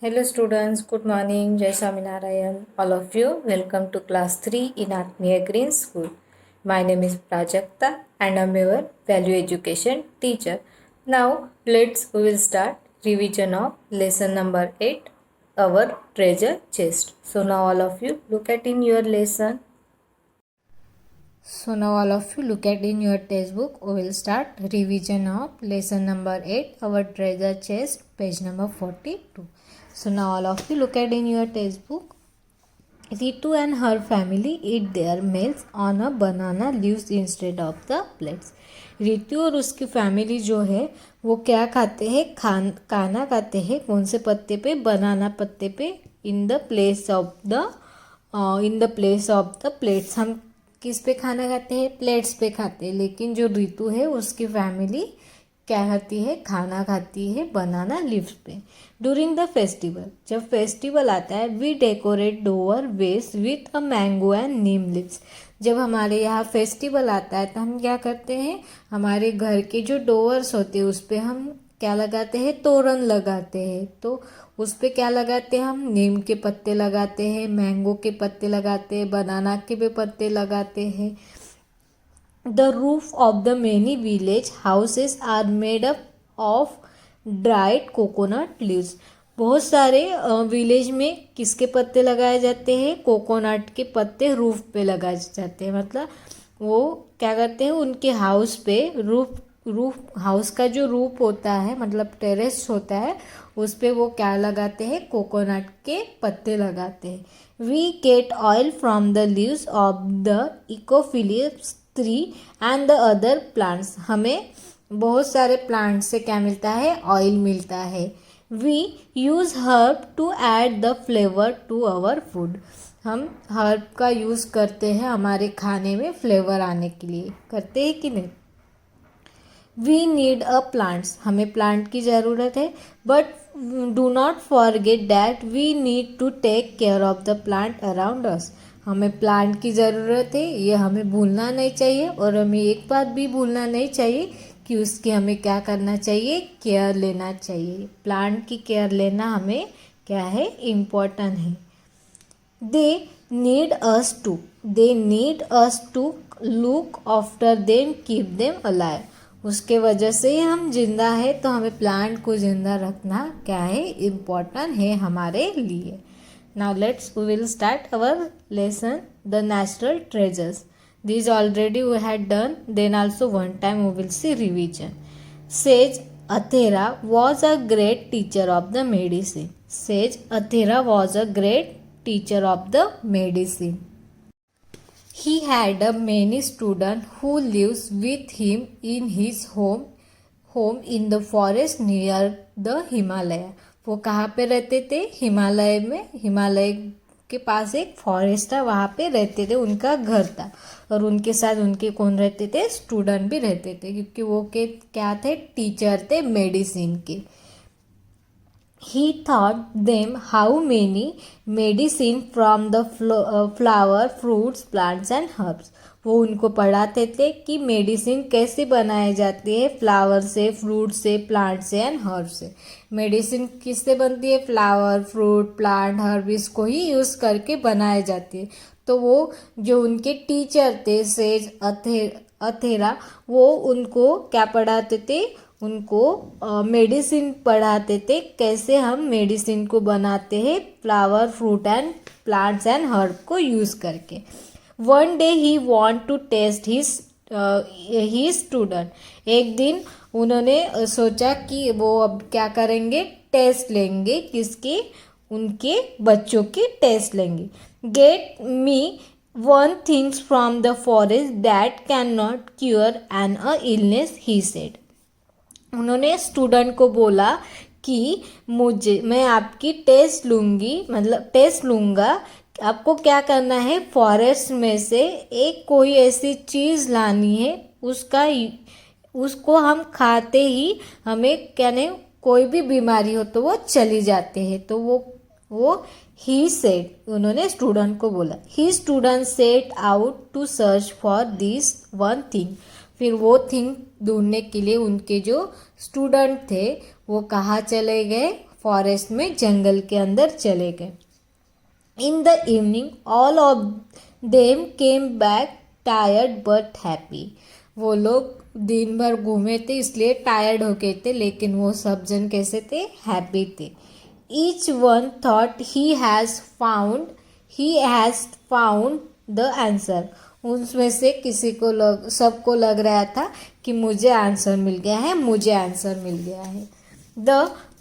Hello students, good morning. Jai Swaminarayan. All of you, welcome to class 3 in Atmiya Green School. My name is Prajakta and I am your value education teacher. Now we will start revision of lesson number 8, our treasure chest. So now all of you look at in your lesson. So now all of you look at in your textbook. We will start revision of lesson number 8, our treasure chest, page number 42. So now all of you look at in your textbook. Ritu and her family eat their meals on a banana leaves instead of the plates. Ritu और उसकी family जो है वो क्या खाते हैं, खाना खाते हैं कौन से पत्ते पे, बनाना पत्ते पे, in the place of the plates. हम किस पे खाना खाते हैं, प्लेट्स पे खाते हैं। लेकिन जो रितु है उसकी फैमिली क्या खाती है, खाना खाती है बनाना लीव्स पे। ड्यूरिंग द फेस्टिवल, जब फेस्टिवल आता है, we decorate door west with a mango and neem leaves. जब हमारे यहाँ फेस्टिवल आता है तो हम क्या करते हैं, हमारे घर के जो डोअर्स होते हैं उस पर हम क्या लगाते हैं, तोरण लगाते हैं। तो उस पर क्या लगाते हैं, हम नीम के पत्ते लगाते हैं, मैंगो के पत्ते लगाते हैं, बनाना के भी पत्ते लगाते हैं। The roof of the many village houses are made up of dried coconut leaves. बहुत सारे विलेज में किसके पत्ते लगाए जाते हैं, कोकोनट के पत्ते रूफ पे लगाए जाते हैं। मतलब वो क्या करते हैं, उनके हाउस पे रूफ हाउस का जो रूफ होता है, मतलब टेरेस होता है, उस पे वो क्या लगाते हैं, कोकोनट के पत्ते लगाते हैं। We get oil from the leaves of the eucalyptus tree and the other plants. हमें बहुत सारे प्लांट से क्या मिलता है, ऑयल मिलता है। We use herb to add the flavour to our food. हम हर्ब का यूज़ करते हैं हमारे खाने में फ्लेवर आने के लिए, करते हैं कि नहीं। वी नीड अ प्लांट्स, हमें प्लांट की ज़रूरत है। But do not forget that we need to take care of the plant around us. हमें प्लांट की ज़रूरत है, ये हमें भूलना नहीं चाहिए। और हमें एक बात भी भूलना नहीं चाहिए कि उसकी हमें क्या करना चाहिए, केयर लेना चाहिए। प्लांट की केयर लेना हमें क्या है, इम्पोर्टेंट है। They need us to look after them, keep them alive. उसके वजह से ही हम जिंदा है, तो हमें प्लांट को जिंदा रखना क्या है, इम्पोर्टेंट है हमारे लिए। Now we will start our lesson, the natural treasures. These already we had done, then also one time we will see revision. Sage Athera was a great teacher of the medicine. Sage Athera was a great teacher of the medicine. He had a many students who lives with him in his home in the forest near the Himalaya. वो कहाँ पे रहते थे, हिमालय में। हिमालय के पास एक forest था, वहाँ पे रहते थे, उनका घर था। और उनके साथ उनके कौन रहते थे, स्टूडेंट भी रहते थे, क्योंकि वो के क्या थे, टीचर थे मेडिसिन के। He taught them how many medicine from the flower, fruits, plants and herbs. वो उनको पढ़ाते थे कि मेडिसिन कैसे बनाए जाती है, फ्लावर से, फ्रूट से, प्लांट से एंड हर्ब से। मेडिसिन किससे बनती है, फ्लावर, फ्रूट, प्लांट, हर्ब, इसको ही यूज़ करके बनाई जाती है। तो वो जो उनके टीचर थे सेज अथेरा, वो उनको क्या पढ़ाते थे, उनको मेडिसिन पढ़ाते थे, कैसे हम मेडिसिन को बनाते हैं flower, fruit and plants and herb को यूज़ करके। One day he want to test he student. एक दिन उन्होंने सोचा कि वो अब क्या करेंगे, टेस्ट लेंगे, किसके, उनके बच्चों के टेस्ट लेंगे। Get me one things from the forest that can not cure an a illness, he said. उन्होंने स्टूडेंट को बोला कि मैं आपकी टेस्ट लूँगी, मतलब टेस्ट लूँगा। आपको क्या करना है, फॉरेस्ट में से एक कोई ऐसी चीज़ लानी है, उसको हम खाते ही हमें क्या नहीं, कोई भी बीमारी हो तो वो चली जाते हैं। तो वो ही सेड, उन्होंने स्टूडेंट को बोला। He student set out to search for this one thing. फिर वो थिंग ढूंढने के लिए उनके जो स्टूडेंट थे वो कहाँ चले गए, फॉरेस्ट में, जंगल के अंदर चले गए। इन the evening all of them came back tired but happy. वो लोग दिन भर घूमे थे इसलिए टायर्ड हो गए थे, लेकिन वो सब जन कैसे थे, हैप्पी थे। Each one thought he has found the answer. उसमें से किसी को सबको लग रहा था कि मुझे आंसर मिल गया है, मुझे आंसर मिल गया है। The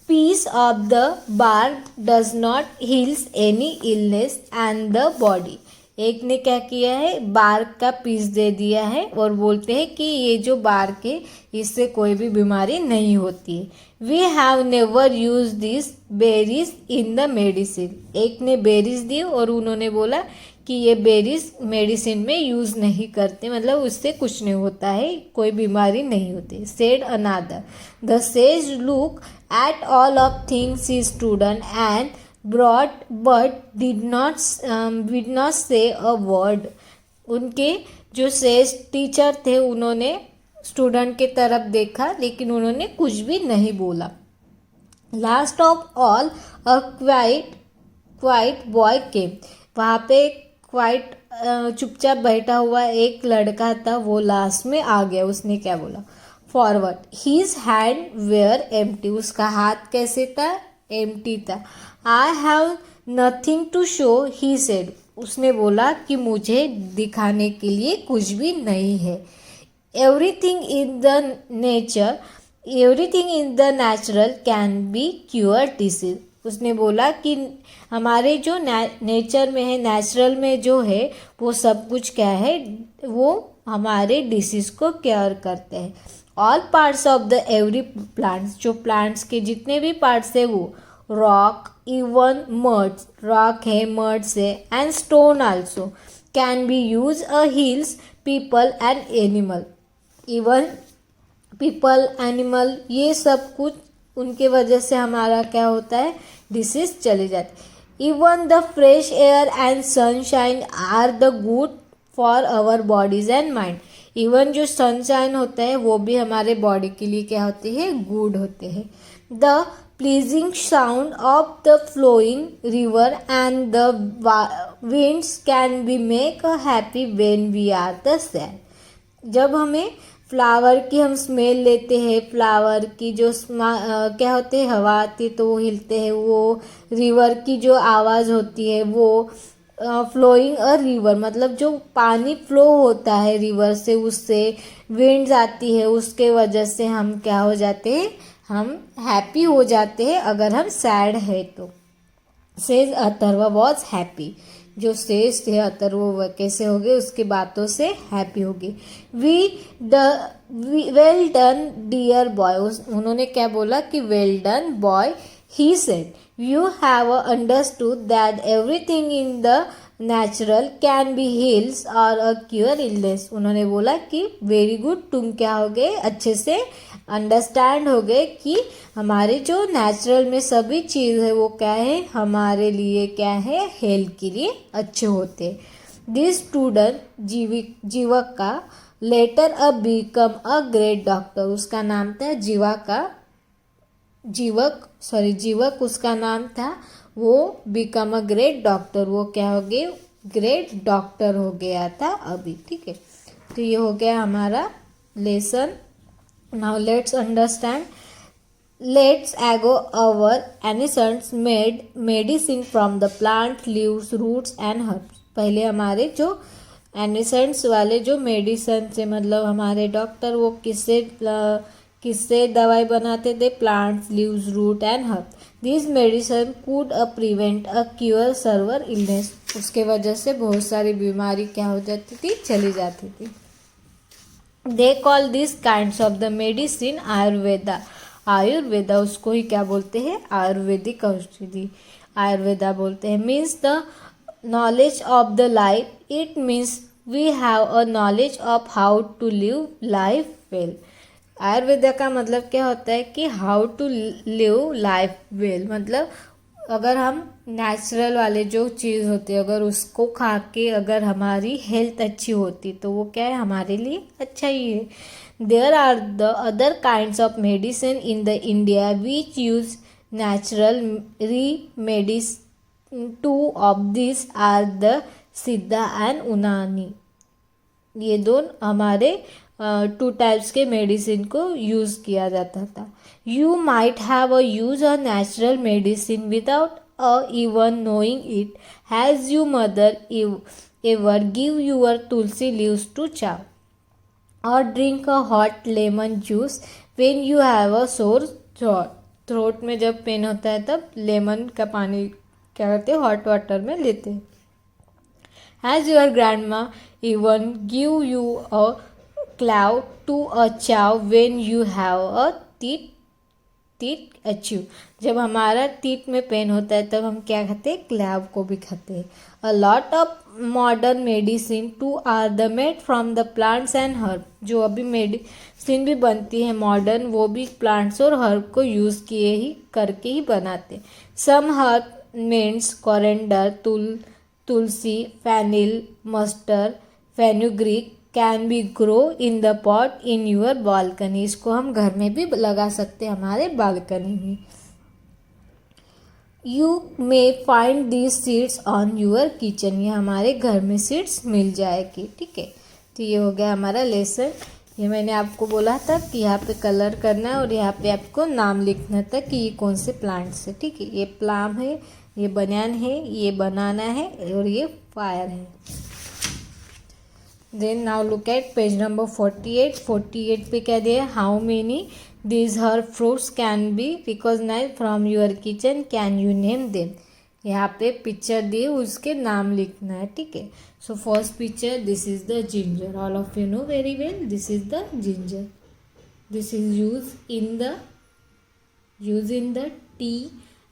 piece of the bark does not heals any illness and the body. एक ने क्या किया है, बार्क का पीस दे दिया है और बोलते हैं कि ये जो बार्क है इससे कोई भी बीमारी नहीं होती है। We have never use this berries in the medicine. एक ने बेरीज दी और उन्होंने बोला कि ये बेरीज मेडिसिन में यूज़ नहीं करते, मतलब उससे कुछ नहीं होता है, कोई बीमारी नहीं होती। Said another the sage look at all of things he student and broad but did not say a word. उनके जो सेज टीचर थे उन्होंने स्टूडेंट की तरफ देखा लेकिन उन्होंने कुछ भी नहीं बोला। Last of all a quite boy केम। वहाँ पे क्वाइट चुपचाप बैठा हुआ एक लड़का था, वो लास्ट में आ गया। उसने क्या बोला, forward his hand were empty. उसका हाथ कैसे था, एम्प्टी था। I have nothing to show he said. उसने बोला कि मुझे दिखाने के लिए कुछ भी नहीं है। Everything in the natural can be cure disease. उसने बोला कि हमारे जो नेचर में है, नेचुरल में जो है वो सब कुछ क्या है, वो हमारे डिसीज को क्योर करते हैं। All parts of the every plants, जो प्लांट्स के जितने भी पार्ट्स है वो, रॉक इवन मड्स, रॉक है, मड्स है, and stone also can be use a heels people and animal. Even people, animal, ये सब कुछ उनके वजह से हमारा क्या होता है, डिसीज चले जाते। Even the fresh air and sunshine are the good for our bodies and mind. Even जो सनशाइन होता है वो भी हमारे बॉडी के लिए क्या होते हैं, गुड होते हैं। The pleasing sound of the flowing river and the winds can be make a happy when we are the sad. जब हमें फ्लावर की हम स्मेल लेते हैं, फ्लावर की जो क्या होते हैं, हवा आती है तो वो हिलते हैं, वो रिवर की जो आवाज़ होती है वो फ्लोइंग अ रिवर, मतलब जो पानी फ्लो होता है रिवर से, उससे विंड्स आती है, उसके वजह से हम क्या हो जाते हैं, हम हैप्पी हो जाते हैं। अगर हम सैड है तो सेज अथर्वा वॉज हैप्पी। जो सेज थे अथर्वा कैसे हो गए, उसकी बातों से हैप्पी हो गई। Well done dear boy. उन्होंने क्या बोला कि well done boy. He said you have understood that everything in the natural can be heals or a cure illness. उन्होंने बोला कि वेरी गुड, तुम क्या हो गए, अच्छे से अंडरस्टैंड हो गए कि हमारे जो नेचुरल में सभी चीज़ है वो क्या है, हमारे लिए क्या है, हेल्थ के लिए अच्छे होते। दिस स्टूडेंट जीवक का later a become a great doctor. उसका नाम था जीवक उसका नाम था। वो बिकम अ ग्रेट डॉक्टर, वो क्या हो गए, ग्रेट डॉक्टर हो गया था अभी। ठीक है, तो ये हो गया हमारा lesson. Now let's understand. Let's ago our ancestors made medicine from the plant leaves, roots and herbs। पहले हमारे जो एनिसेंट्स वाले जो मेडिसन से, मतलब हमारे डॉक्टर, वो किससे दवाई बनाते थे, plants, leaves, root and herb. This medicine could prevent a cure severe illness. उसके वजह से बहुत सारी बीमारी क्या हो जाती थी, चली जाती थी। They call this kinds of the medicine Ayurveda. Ayurveda उसको ही क्या बोलते हैं, आयुर्वेदिक औषधि, आयुर्वेदा बोलते हैं। Means the knowledge of the life. It means we have a knowledge of how to live life well. Ayurveda का मतलब क्या होता है कि how to live life well, मतलब अगर हम नेचुरल वाले जो चीज़ होती है अगर उसको खा के अगर हमारी हेल्थ अच्छी होती तो वो क्या है, हमारे लिए अच्छा ही है। There are the other kinds of medicine in the India which use Natural remedies two of these are the Siddha and Unani. ये दोनों हमारे 2 टाइप्स के मेडिसिन को यूज़ किया जाता था. You might have a use a natural medicine without even knowing it. Has your mother ever give your tulsi leaves to chow? Or drink a hot lemon juice when you have a sore throat? Throat में जब pen होता है तब lemon का पानी क्या करते हैं, हॉट वाटर में लेते हैं. Has your grandma even give you a clove to a chow when you have a teeth अच्छू? जब हमारा तीत में पेन होता है तब हम क्या खाते हैं, क्लैव को भी खाते हैं. A lot of modern medicine to are the made from the plants and herb. जो अभी मेडिसिन भी बनती है मॉडर्न, वो भी प्लांट्स और हर्ब को यूज़ किए ही करके ही बनाते. Some herb means coriander, tulsi, fennel, mustard, fenugreek can be grow in the pot in your balcony. इसको हम घर में भी लगा सकते हैं, हमारे बालकनी में. You may find these seeds on your kitchen. ये हमारे घर में सीड्स मिल जाएगी. ठीक है, तो ये हो गया हमारा लेसन. ये मैंने आपको बोला था कि यहाँ पे कलर करना है और यहाँ पे आपको नाम लिखना था कि ये कौन से प्लांट्स है. ठीक है, ये प्लाम है, ये बनियान है, ये बनाना है और ये फायर है. Then now look at page number 48. 48 पे क्या दिया है, how many these herb fruits can be recognized from your kitchen, can you name them? यहाँ पे पिक्चर दिए, उसके नाम लिखना है. ठीक है, so first picture, this is the ginger. All of you know very well, this is the ginger. This is use in the T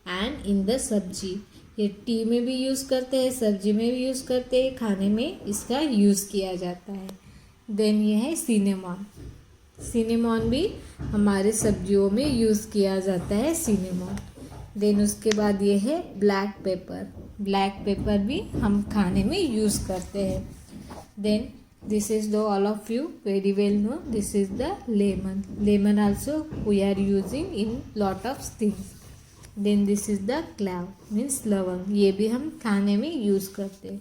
and in the सब्जी. ये टी में भी यूज़ करते हैं, सब्जी में भी यूज़ करते हैं, खाने में इसका यूज़ किया जाता है. देन ये है सिनेमॉन. सिनेमॉन भी हमारे सब्जियों में यूज़ किया जाता है, सिनेमॉन. देन उसके बाद ये है ब्लैक पेपर. ब्लैक पेपर भी हम खाने में यूज़ करते हैं. Then this is the all of you very well know, this is the lemon. Lemon also we are using in lot of things. Then this is the clove means लवंग. ये भी हम खाने में यूज़ करते हैं.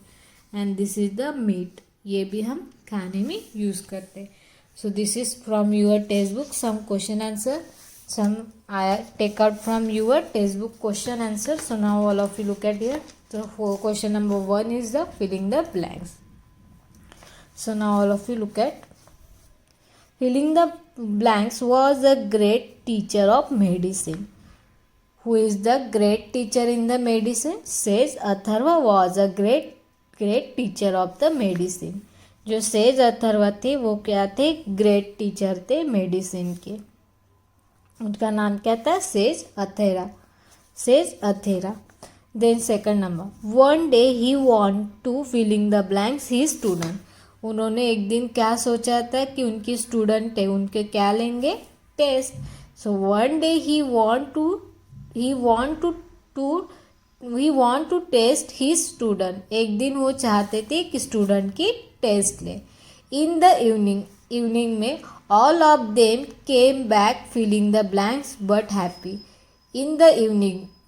And this is the meat. ये भी हम खाने में यूज़ करते हैं. So this is from your text book some question answer. Some I take out from your text book question answer. So now all of you look at here. So question number 1 is the filling the blanks. So now all of you look at filling the blanks. Was a great teacher of medicine. Who is the great teacher in the medicine? Sage Atharva was a great teacher of the medicine. जो says Atharva थे वो क्या थे, great teacher थे medicine के. उनका नाम क्या था, sage Atreya. Sage Atreya. Then second number, one day he want to filling the blanks he student. उन्होंने एक दिन क्या सोचा था कि उनकी स्टूडेंट है, उनके क्या लेंगे, test. So one day he want to test he student. एक दिन वो चाहते थे कि स्टूडेंट की टेस्ट ले. इन द इवनिंग में all of them came back filling the blanks but happy. In the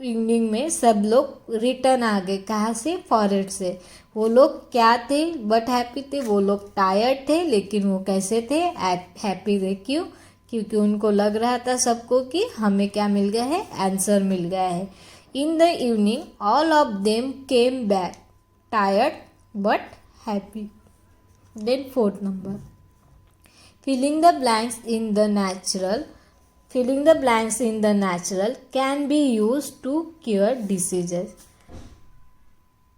evening में सब लोग रिटर्न आ गए. कहाँ से, फॉरेस्ट से. वो लोग क्या थे, बट हैप्पी थे. वो लोग टायर्ड थे लेकिन वो कैसे थे, हैप्पी थे. क्यों, क्योंकि उनको लग रहा था सबको कि हमें क्या मिल गया है, आंसर मिल गया है. In the evening all of them came back tired but happy. Then fourth number, filling the blanks in the natural. Filling the blanks in the natural can be used to cure diseases.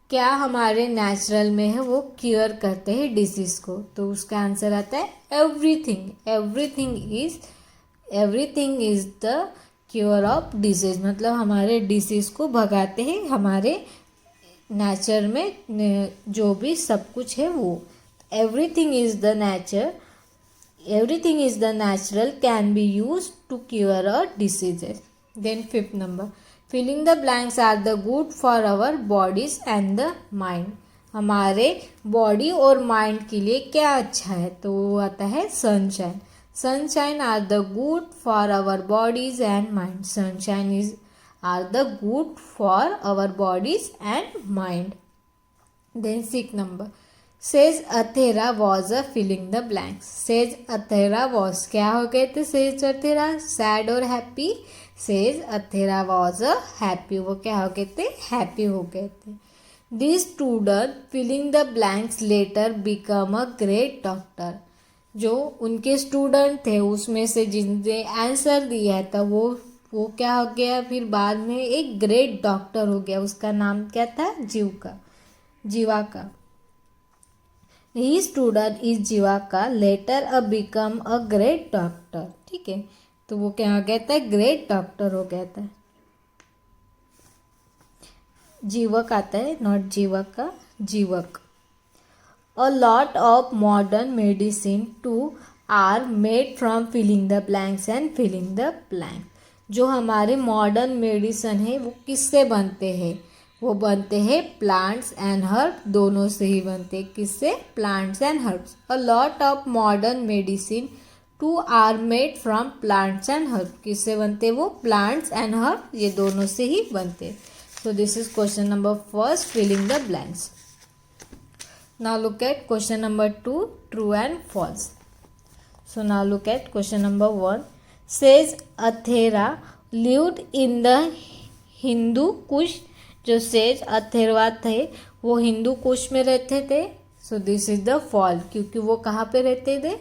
क्या हमारे natural में है वो cure करते हैं disease को, तो उसका आंसर आता है everything. Everything is the cure of disease. मतलब हमारे डिसीज को भगाते हैं. हमारे नेचर में जो भी सब कुछ है वो. Everything is the nature. Everything is the natural can be used to cure our diseases. Then fifth number, filling the blanks are the good for our bodies and the mind. हमारे body और mind के लिए क्या अच्छा है, तो वो आता है sunshine. Sunshine are the good for our bodies and mind. Sunshine is are the good for our bodies and mind. Then 6 number. Sage Athera was a filling the blanks. Sage Athera was, क्या हो गए थे Sage Athera? Sad और happy. Sage Athera was a happy, वो क्या हो गए थे? हैप्पी हो गए थे. This student filling the blanks later become a great doctor. जो उनके स्टूडेंट थे उसमें से जिनने आंसर दिया था वो क्या हो गया, फिर बाद में एक ग्रेट डॉक्टर हो गया. उसका नाम क्या था? Jivaka. He student is Jivaka later a become a great doctor. ठीक है, तो वो क्या हो गया था? ग्रेट डॉक्टर हो गया था. जीवक आता है, नॉट जीवाका, जीवक. A lot of modern medicine too are made from filling the blanks and filling the blank. जो हमारे मॉडर्न मेडिसिन है वो किससे बनते हैं? वो बनते हैं प्लांट्स एंड हर्ब, दोनों से ही बनते हैं. किससे? Plants and herbs. A lot of modern medicine to are made from plants and herb. किससे बनते हैं वो? प्लांट्स एंड हर्ब, ये दोनों से ही बनते हैं. So this is question number first, filling the blanks. Now look at question number 2, true and false. So now look at question number 1. Sage Athera lived in the Hindu Kush. जो sage Atreya थे वो हिंदू कुश में रहते थे. सो this is the fall, क्योंकि वो कहाँ पे रहते थे?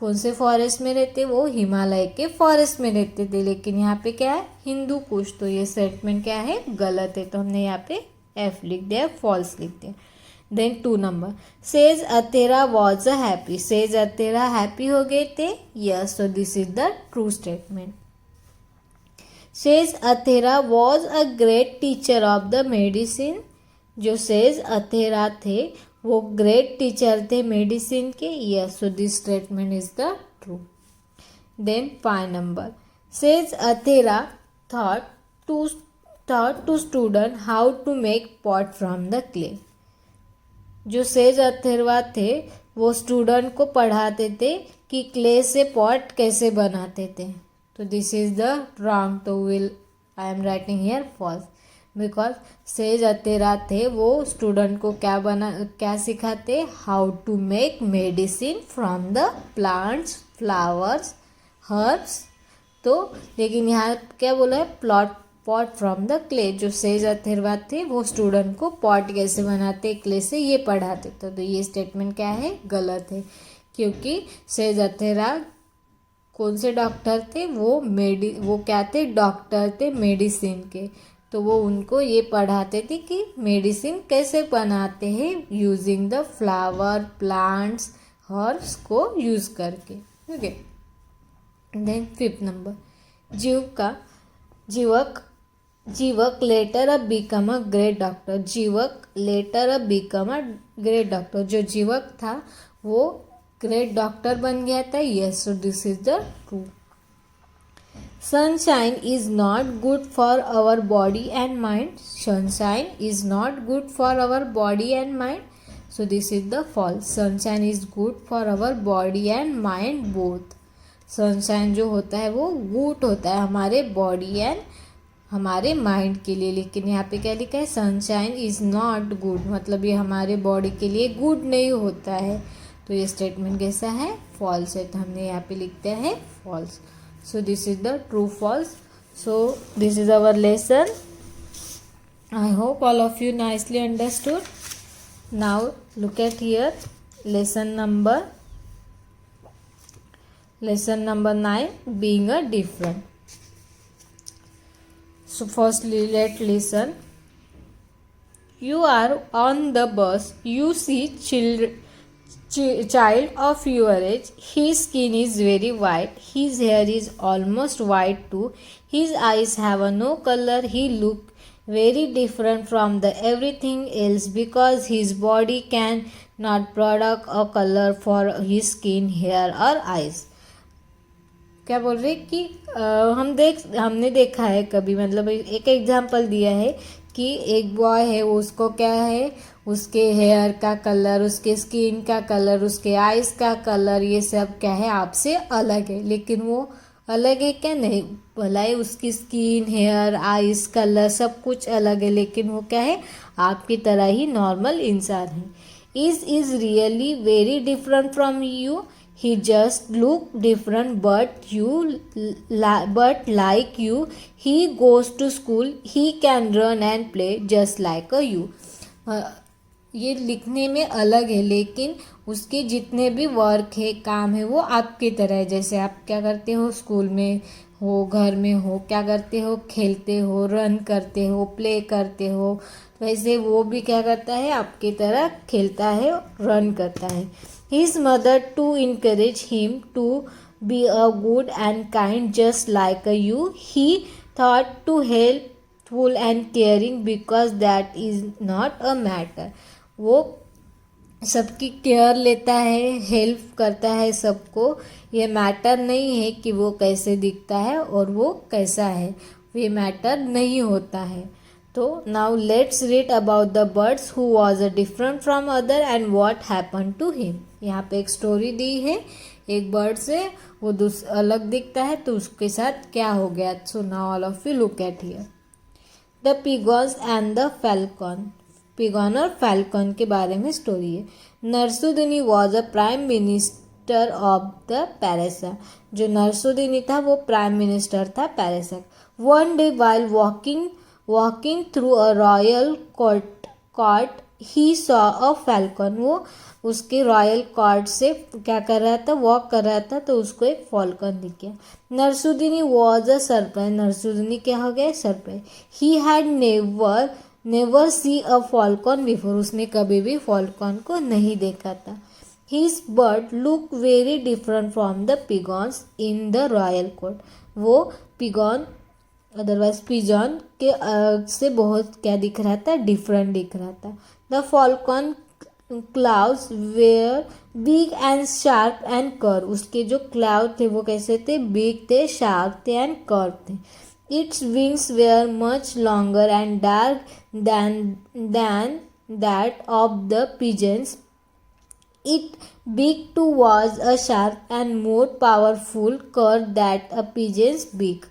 कौन से फॉरेस्ट में रहते? वो हिमालय के फॉरेस्ट में रहते थे. लेकिन यहाँ पे क्या है? हिंदू कुश. तो ये स्टेटमेंट क्या है? गलत है. तो हमने यहाँ पे एफ लिख दिया, फॉल्स लिख दिया. Then 2 number. Sage Atreya was a happy. Sage Atreya happy हो गए थे. Yes, so this is the true statement. Sage Atreya was a great teacher of the medicine. जो सेज अथेरा थे वो ग्रेट टीचर थे मेडिसिन के. Yes, so this statement is the true. Then 5 number. Sage Atreya taught to student how to make pot from the clay. जो sage Atreya थे वो student को पढ़ाते थे कि क्ले से पॉट कैसे बनाते थे. तो दिस इज द रॉन्ग. तो I am writing here false, because sage Atreya थे वो स्टूडेंट को क्या सिखाते? How to make medicine from the plants, flowers, herbs. तो लेकिन यहाँ क्या बोला है? Pot from the clay. जो सेज अथेरवा थे वो स्टूडेंट को पॉट कैसे बनाते क्ले से ये पढ़ाते थे. तो ये स्टेटमेंट क्या है? गलत है, क्योंकि सेज अथेरा कौन से डॉक्टर थे? वो क्या थे? डॉक्टर थे मेडिसिन के. तो वो उनको ये पढ़ाते थे कि मेडिसिन कैसे बनाते हैं using the flower, plants, herbs को यूज करके. Okay. Then 5 number. Jivaka later अब become a great doctor. Jivaka later अब बिकम अ ग्रेट डॉक्टर. जो जीवक था वो ग्रेट डॉक्टर बन गया था. Yes, so this is the true. Sunshine is not good for our body and mind. Sunshine is not good for our body and mind. So this is the false. Sunshine is good for our body and mind both. Sunshine जो होता है वो good होता है हमारे body and हमारे mind के लिए. लेकिन यहाँ पे क्या लिखा है? सनशाइन इज़ नॉट गुड, मतलब ये हमारे बॉडी के लिए गुड नहीं होता है. तो ये स्टेटमेंट कैसा है? फॉल्स है. तो हमने यहाँ पे लिखते हैं false. So this is the true false. So this is our lesson. I hope all of you nicely understood. Now look at here lesson number 9, being a different. So firstly let's listen. You are on the bus. You see child of your age. His skin is very white. His hair is almost white too. His eyes have no color. He look very different from the everything else because his body can not produce a color for his skin, hair or eyes. क्या बोल रहे कि हमने देखा है कभी, मतलब एक एग्जाम्पल दिया है कि एक बॉय है, उसको क्या है, उसके हेयर का कलर, उसके स्किन का कलर, उसके आइज़ का कलर, ये सब क्या है आपसे अलग है, लेकिन वो अलग है क्या? नहीं, भला ही उसकी स्किन, हेयर, आइज, कलर सब कुछ अलग है, लेकिन वो क्या है, आपकी तरह ही नॉर्मल इंसान है. Is really very different from you. He just look different, but like you. He goes to school. He can run and play just like you. ये लिखने में अलग है, लेकिन उसके जितने भी वर्क है, काम है, वो आपकी तरह है. जैसे आप क्या करते हो, स्कूल में हो, घर में हो, क्या करते हो, खेलते हो, रन करते हो, प्ले करते हो, वैसे वो भी क्या करता है, आपकी तरह खेलता है, रन करता है. His mother to encourage him to be a good and kind just like you. He thought to helpful and caring because that is not a matter. वो सबकी केयर लेता है, हेल्प करता है सबको. ये मैटर नहीं है कि वो कैसे दिखता है और वो कैसा है, ये मैटर नहीं होता है. तो now let's read about the birds who was a different from other and what happen to him. यहाँ पे एक स्टोरी दी है, एक बर्ड से वो अलग दिखता है, तो उसके साथ क्या हो गया. So now all of you look at here. The pigeons and the falcon. Pigeon और फैल्कॉन के बारे में स्टोरी है. Narsudini was a prime minister of the Persia. जो नरसुदिनी था वो प्राइम मिनिस्टर था Persia. One day while walking through a royal court he saw a falcon. वो उसके रॉयल कोर्ट से क्या कर रहा था, वॉक कर रहा था, तो उसको एक फॉल्कन दिख गया. नरसुदिनी वॉज अ सरप्राइज. नरसुदिनी क्या हो गया, surprise. He had never see a falcon before. उसने कभी भी फॉल्कन को नहीं देखा था. His bird look very different from the pigeons in the royal court. वो पिगॉन अदरवाइज पिजॉन के से बहुत क्या दिख रहा था, डिफरेंट दिख रहा था. The falcon clouds were big and sharp and curve. उसके जो क्लाउड थे वो कैसे थे, बिग थे, शार्प थे एंड कर्व थे. Its wings were much longer and dark than that of the pigeons. It beak too was a sharp and more powerful curve that a pigeon's beak.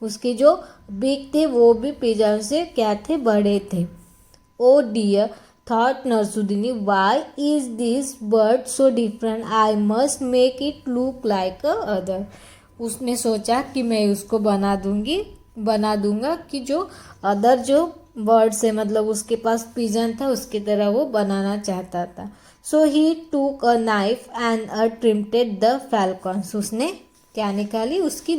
उसके जो beak थे वो भी pigeon से क्या थे, बड़े थे. Oh dear thought Narsudini, why is this bird so different. I must make it look like a other. उसने सोचा कि मैं उसको बना दूंगा कि जो अदर जो बर्ड से, मतलब उसके पास पिजन था उसकी तरह वो बनाना चाहता था. So he took a knife and trimmed the falcons. उसने क्या निकाली, उसकी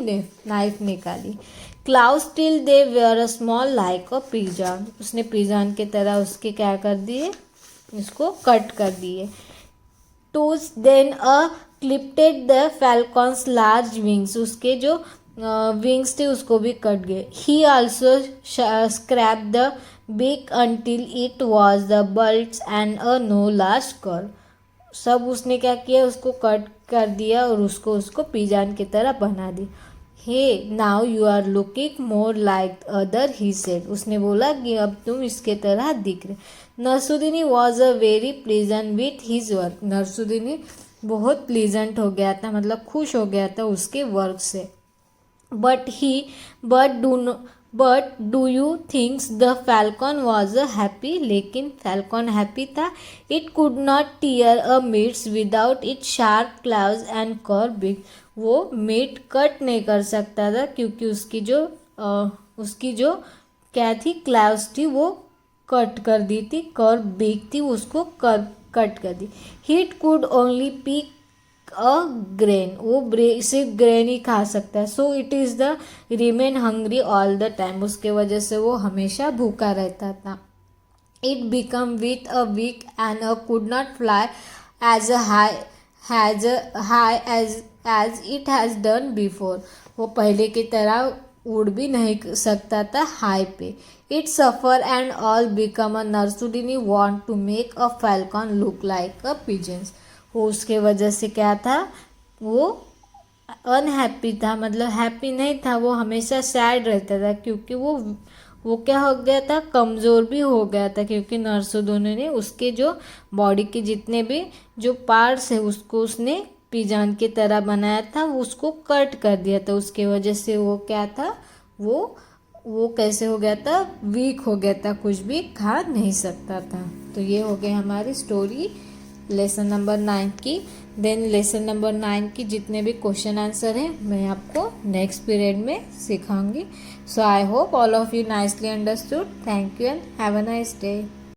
नाइफ निकाली. Cloud still they were a small like a pigeon. उसने पिजन की तरह उसके क्या कर दिए, इसको कट कर दिए. टूज then clipped the falcon's large wings. उसके जो विंग्स थे उसको भी कट गए. He also scrap the big until it was the blunts and a no last curve. सब उसने क्या किया, उसको कट कर दिया और उसको पिजन की तरह बना दी. Hey now you are looking more like other, he said. उसने बोला कि अब तुम इसके तरह दिख रहे. Narsudini was a very pleasant with his work. Narsudini बहुत प्लीजेंट हो गया था, मतलब खुश हो गया था उसके वर्क से. But do you think the falcon was happy? लेकिन falcon happy था. It could not tear a meat without its sharp claws and curved beak. वो मीट कट नहीं कर सकता था क्योंकि उसकी जो क्या थी, क्लाउस थी, वो कट कर दी थी. कर्व बीक थी, उसको कट कर दी. It could only pick a grain. वो सिर्फ ग्रेन ही खा सकता है. So it is the remain hungry all the time. उसके वजह से वो हमेशा भूखा रहता था. It become with a weak and could not fly as high as it has done before. वो पहले की तरह उड़ भी नहीं सकता था हाई पे. It suffer and all become a नरसुदिनी want to make a falcon look like a pigeons. वो उसके वजह से क्या था, वो अनहैप्पी था, मतलब हैप्पी नहीं था. वो हमेशा सैड रहता था क्योंकि वो क्या हो गया था, कमज़ोर भी हो गया था. क्योंकि नरसुदिनी ने उसके जो बॉडी के जितने भी जो पार्ट्स है उसको उसने पिजन की तरह बनाया था, उसको कट कर दिया था, उसके वजह से वो क्या था, वो कैसे हो गया था, वीक हो गया था, कुछ भी खा नहीं सकता था। तो ये हो गई हमारी स्टोरी लेसन नंबर 9 की। देन लेसन नंबर 9 की जितने भी क्वेश्चन आंसर हैं मैं आपको नेक्स्ट पीरियड में सिखाऊंगी। So I hope all of you nicely understood. Thank you and have a nice day.